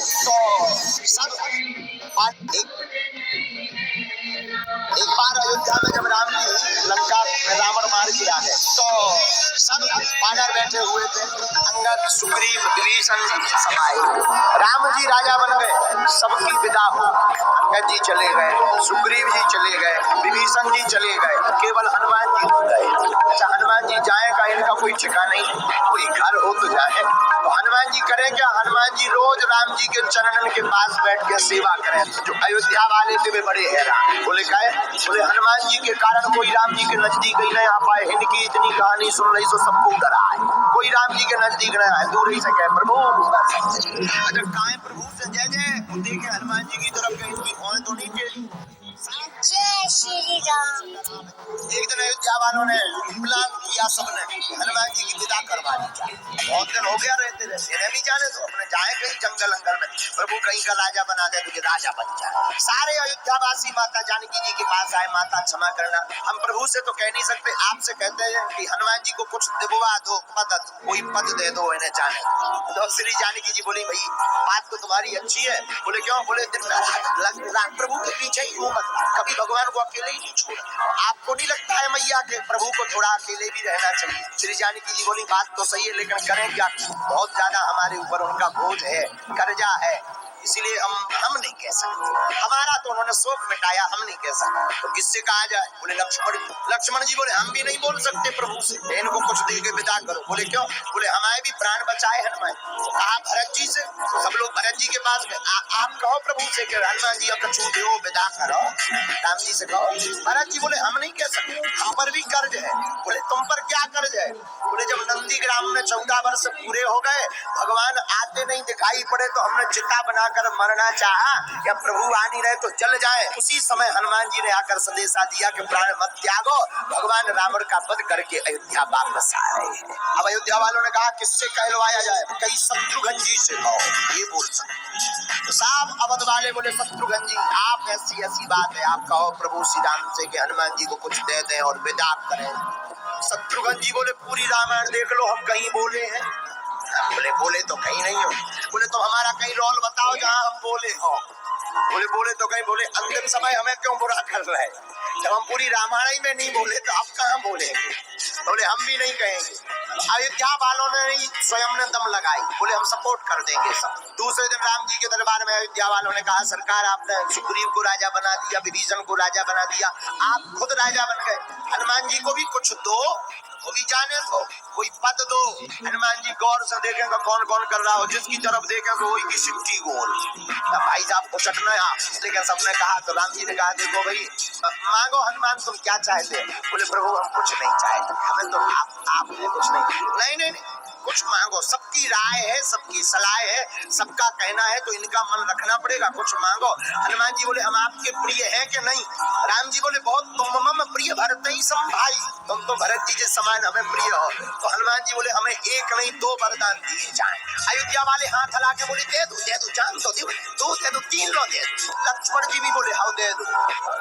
तो सब एक बार अयोध्या में जब राम जी लंका में रावण मार के आ गए तो सब बानर बैठे हुए थे, अंगद, सुग्रीव, विभीषण समाये। राम जी राजा बन गए, सबकी विदा हो, अंगद जी चले गए, सुग्रीव जी चले गए, विभीषण जी चले गए, केवल हनुमान जी नहीं गए। अच्छा, हनुमान जी जाए का इनका कोई ठिकाना नहीं, कोई घर हो तो जाए। तो हनुमान जी करें क्या? हनुमान जी रोज राम जी के चरणन के पास बैठ के सेवा करें। जो अयोध्या वाले थे वे बड़े हैरान, बोले काहे? बोले हनुमान जी के कारण कोई राम जी के नजदीक ही नहीं आ पाए, इनकी इतनी कहानी सुन रही तो सबको डर आए, कोई राम जी के नजदीक नहीं आए, दूर ही से कहे प्रभु। अच्छा, काहे प्रभु से जय जय देखे हनुमान जी की तरफ कहीं इनकी भौं तो नहीं टेढ़ी। जय श्री राम। एक दिन अयोध्या वालों ने प्लान किया, सबने हनुमान जी की विदा करवा दी। बहुत दिन हो गया रहते रहते, भी जाने तो अपने जाए कहीं जंगल अंगल में, प्रभु कहीं का राजा बना दे, तुझे राजा बन जाए। सारे अयोध्यावासी माता जानकी जी के पास आए, माता क्षमा करना, हम प्रभु से तो कह नहीं सकते, आपसे कहते हैं कि हनुमान जी को कुछ दिलवा दो, पद, कोई पद दे दो इन्हें जाने। तो श्री जानकी जी बोली, भाई बात तो तुम्हारी अच्छी है। बोले क्यों? बोले दिन रात प्रभु के पीछे ही घूमत, कभी भगवान को अकेले ही नहीं छोड़ा। आपको नहीं लगता है मैया के प्रभु को थोड़ा अकेले भी रहना चाहिए? श्री जानकी जी बोली, बात तो सही है, लेकिन करें क्या? बहुत ज्यादा हमारे ऊपर उनका बोझ है, कर्जा है, इसीलिए हम नहीं कह सकते। हमारा तो उन्होंने शोक मिटाया, हम नहीं कह सकते, तो किससे कहा जाए? बोले लक्ष्मण जी बोले, हम भी नहीं बोल सकते प्रभु से, इनको कुछ दे के विदा करो। बोले क्यों? बोले हमारे भी प्राण बचाए हनुमान। कहा भरत जी से, सब लोग भरत जी के पास गए, आप कहो प्रभु से कि हनुमान जी अब छू दो, विदा करो, राम जी से कहो। भरत जी बोले हम नहीं कह सकते, हम पर भी कर्ज है। बोले तुम पर क्या कर्ज है? बोले जब नंदी ग्राम में 14 वर्ष पूरे हो गए, भगवान आते नहीं दिखाई पड़े, तो हमने चिता बनाकर मरना चाहा, या प्रभु आ नहीं रहे तो चल जाए। उसी समय हनुमान जी ने आकर संदेशा दिया कि प्राण मत त्यागो, भगवान रावण का वध करके अयोध्या वापस आ रहे हैं। अब अयोध्या वालों ने कहा किससे कहलवाया जाए? कई शत्रुघ्न जी से कहो, ये बोल सकते। तो साहब अवध वाले बोले, शत्रुघ्न जी आप ऐसी ऐसी बात है, आप कहो प्रभु श्री राम से कि हनुमान जी को कुछ दे दें और विदा करें। शत्रुघ्न जी बोले, पूरी रामायण देख लो, हम कहीं बोले हैं? बोले तो कहीं नहीं हो। बोले तो हमारा कहीं रोल बताओ जहाँ हम बोले हो। बोले तो कहीं। बोले अंतिम समय हमें क्यों बुरा कर रहे हैं? जब हम पूरी रामायण में नहीं बोले तो अब कहाँ बोलेंगे? बोले हम भी नहीं कहेंगे। अयोध्या वालों ने स्वयं ने दम लगाई, बोले हम सपोर्ट कर देंगे सब। दूसरे दिन राम जी के दरबार में अयोध्या वालों ने कहा, सरकार आपने सुग्रीव को राजा बना दिया, विभीषण को राजा बना दिया, आप खुद राजा बन गए, हनुमान जी को भी कुछ दो, वो भी जाने दो, कोई पद दो। हनुमान जी गौर से देखेंगे कौन कौन कर रहा हो, जिसकी तरफ देखेंगे वही की सिट्टी गोल। भाई साहब को सटना है, लेकिन सबने कहा, तो राम जी ने कहा, देखो भाई मांगो हनुमान, तुम क्या चाहते? बोले प्रभु हम कुछ नहीं चाहते, हमें तो आपने कुछ नहीं, कुछ मांगो, सबकी राय है, सबकी सलाह है, सबका कहना है, तो इनका मन रखना पड़ेगा, कुछ मांगो। हनुमान जी बोले हम आपके प्रिय हैं कि नहीं? राम जी बोले बहुत, तुम मम प्रिय भरत ही सम भाई, तुम तो भरत जी के समान हमें प्रिय हो। तो हनुमान जी बोले हमें एक नहीं 2 वरदान दिए जाए। अयोध्या वाले हाथ हला के बोले दे दो, जान तो दो दे दो, 3 लो दे दो। लक्ष्मण जी भी बोले हाँ दे दो।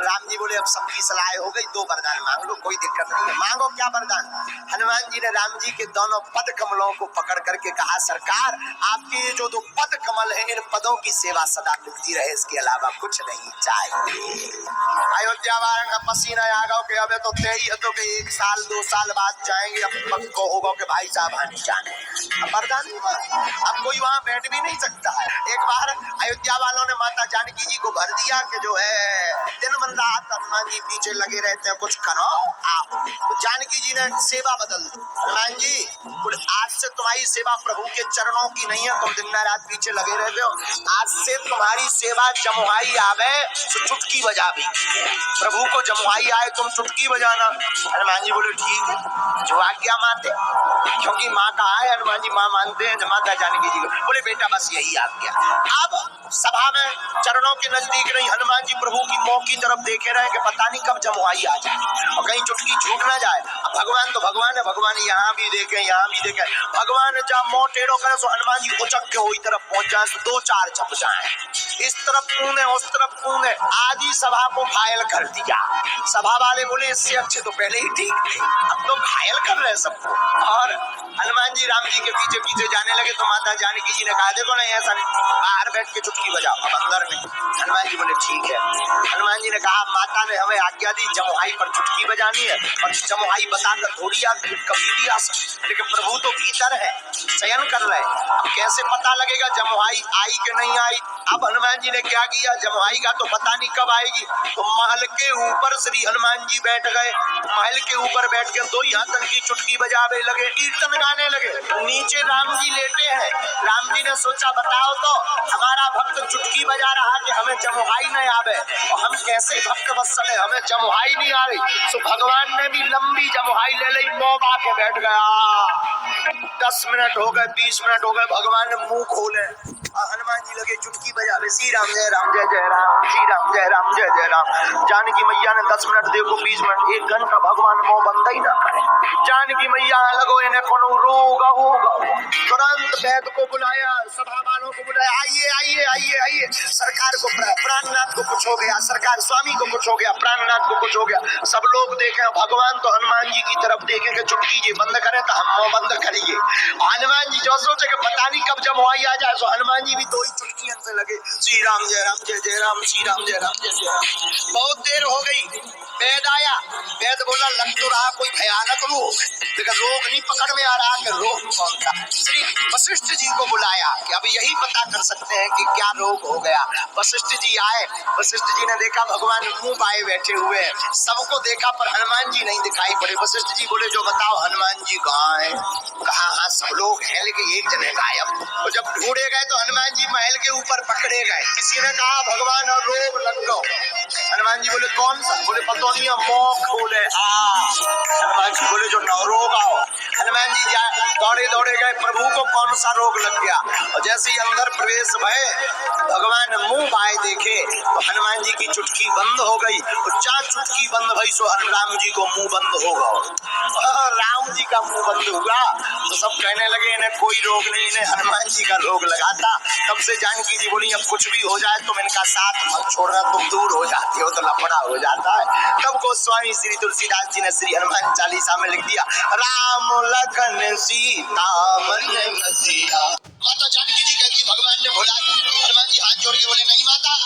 राम जी बोले अब सबकी सलाह हो गई, 2 वरदान मांग लो, कोई दिक्कत नहीं है, मांगो क्या वरदान? हनुमान जी ने राम जी के दोनों पद कमलों को पकड़ करके कहा, सरकार आपके ये जो 2 पद कमल है, इन पदों की सेवा सदा मिलती रहे, इसके अलावा कुछ नहीं चाहिए। अयोध्या वालों का पसीना आ गया कि अबे तो तेई तो कि 1 साल 2 साल बाद जाएंगे, अब पद को होगा कि भाई साहब आने जाने, अब वरदान अब कोई वहाँ बैठ भी नहीं सकता है। एक बार अयोध्या वालों ने माता जानकी जी को भर दिया कि जो है दिन मन रात हनुमान जी पीछे लगे रहते हैं, कुछ करो आप। तो जानकी जी ने सेवा बदल दी, हनुमान जी आज से तुम्हारी सेवा प्रभु के चरणों की नहीं है, तुम दिन रात पीछे लगे रहते हो, आज से तुम्हारी सेवा जमुआई आवे तो चुटकी बजा भी, प्रभु को जमुआई आए तुम चुटकी बजाना। हनुमान जी बोले ठीक है, जो आज्ञा माते, क्योंकि माँ का है, हनुमान जी माँ मानते हैं माता जानकी जी को। बोले बेटा बस यही आज्ञा। अब सभा में चरणों के नजदीक नहीं, हनुमान जी प्रभु की मुंह की तरफ देखे रहे कि पता नहीं कब जमुआई आ जाए और कहीं चुटकी छूट छूट ना जाए। अब भगवान तो भगवान है, भगवान यहाँ भी देखे यहाँ भी देखे। भगवान जहाँ मोह टेढ़ो करे सो हनुमान जी उचक के वही तरफ पहुंच जाए तो दो चार छप जाए। इस तरफ कूने उस तरफ कूने, आधी सभा को घायल कर दिया। सभा वाले बोले इससे अच्छे तो पहले ही ठीक थे, अब तो घायल कर रहे सबको। और हनुमान जी राम जी के पीछे पीछे जाने लगे तो माता जानकी जी ने कहा देखो नहीं ऐसा नहीं, बाहर बैठ के चुटकी बजाओ। अब अंदर में हनुमान जी बोले ठीक है। हनुमान जी ने कहा माता ने हमें आज्ञा दी जमुहाई पर चुटकी बजानी है, और जमुहाई बताकर थोड़ी कभी भी आ सकती, लेकिन प्रभु तो भीतर है, चयन कर रहे। अब कैसे पता लगेगा जमुहाई आई कि नहीं आई? अब हनुमान जी ने क्या किया, जमुहाई का तो पता नहीं कब आएगी, तो महल के ऊपर श्री हनुमान जी बैठ गए। महल के ऊपर बैठ के दो यातन की चुटकी बजावे लगे, कीर्तन गाने लगे। नीचे राम जी लेटे हैं। राम जी ने सोचा बताओ तो हमारा भक्त चुटकी बजा रहा कि हमें जमुहाई नहीं आवे, और हम कैसे भक्त वत्सल है, हमें जमुहाई नहीं आ रही। सो भगवान ने भी लंबी जमुहाई ले ली, मोबा के बैठ गया। 10 मिनट हो गए, 20 मिनट हो गए, भगवान ने मुंह खोले और हनुमान जी लगे चुटकी बजावे, श्री राम जय जय राम, श्री राम जय जय राम। जानकी मैया ने 10 मिनट देखो 20 मिनट 1 घंटा भगवान मुंह बंद ही ना करे। जानकी मैया लगो इन्हें कोनो रोग होगा, तुरंत वैद्य को बुलाया, सभा वालों को बुलाया, आइए आइए आइए आइए। सरकार को प्राणनाथ को कुछ हो गया, सरकार स्वामी को कुछ हो गया, प्राणनाथ को कुछ हो गया। सब लोग देखे भगवान तो हनुमान जी की तरफ देखे कि चुटकी जी बंद करे तो हम मुंह बंद करिए। हनुमान जी जो सोचे कि पता नहीं कब जमुहाई आ जाए, तो हनुमान जी भी दो ही चुटकी से लगे, श्री राम जय जय राम, श्री राम जय जय राम। बहुत देर हो गई, वैद आया। वैद बोला लग तो रहा कोई भयानक रोग, लेकिन रोग नहीं पकड़ में आ रहा कि रोग कौन था। श्री वशिष्ठ जी को बुलाया कि अब यही पता कर सकते हैं कि क्या रोग हो गया। वशिष्ठ जी आए। वशिष्ठ जी ने देखा भगवान मुंह बाए बैठे हुए हैं, सबको देखा पर हनुमान जी नहीं दिखाई पड़े। वशिष्ठ जी बोले जो बताओ हनुमान जी कहाँ है? कहा हाँ सब लोग हैं लेकिन एक जने गायब। तो जब ढूंढे गए तो हनुमान जी महल के ऊपर पकड़े गए। किसी ने कहा भगवान और रोग लग गो। हनुमान जी बोले कौन सा? बोले पतौनिया मोख बोले। हनुमान जी बोले जो नवरोग आओ। हनुमान जी दौड़े दौड़े गए, प्रभु को कौन सा रोग लग गया। और जैसे ही अंदर प्रवेश भय, भगवान मुंह बाए देखे तो हनुमान जी की चुटकी बंद हो गई। तो 4 चुटकी बंद भई सो राम जी को मुंह बंद होगा। राम जी का मुंह बंद हुआ तो सब कहने लगे इन्हें कोई रोग नहीं, इन्हें हनुमान जी का रोग लगा था। तब से जानकी जी बोली अब कुछ भी हो जाए तुम इनका साथ मत छोड़ना, तुम दूर हो जाते हो तो लफड़ा हो जाता है। तब गोस्वामी श्री तुलसीदास जी ने श्री हनुमान चालीसा में लिख दिया राम लखन सीता मन बसिया। माता जानकी जी कहती भगवान ने भुला दिया। हनुमान जी हाथ जोड़ के बोले नहीं माता,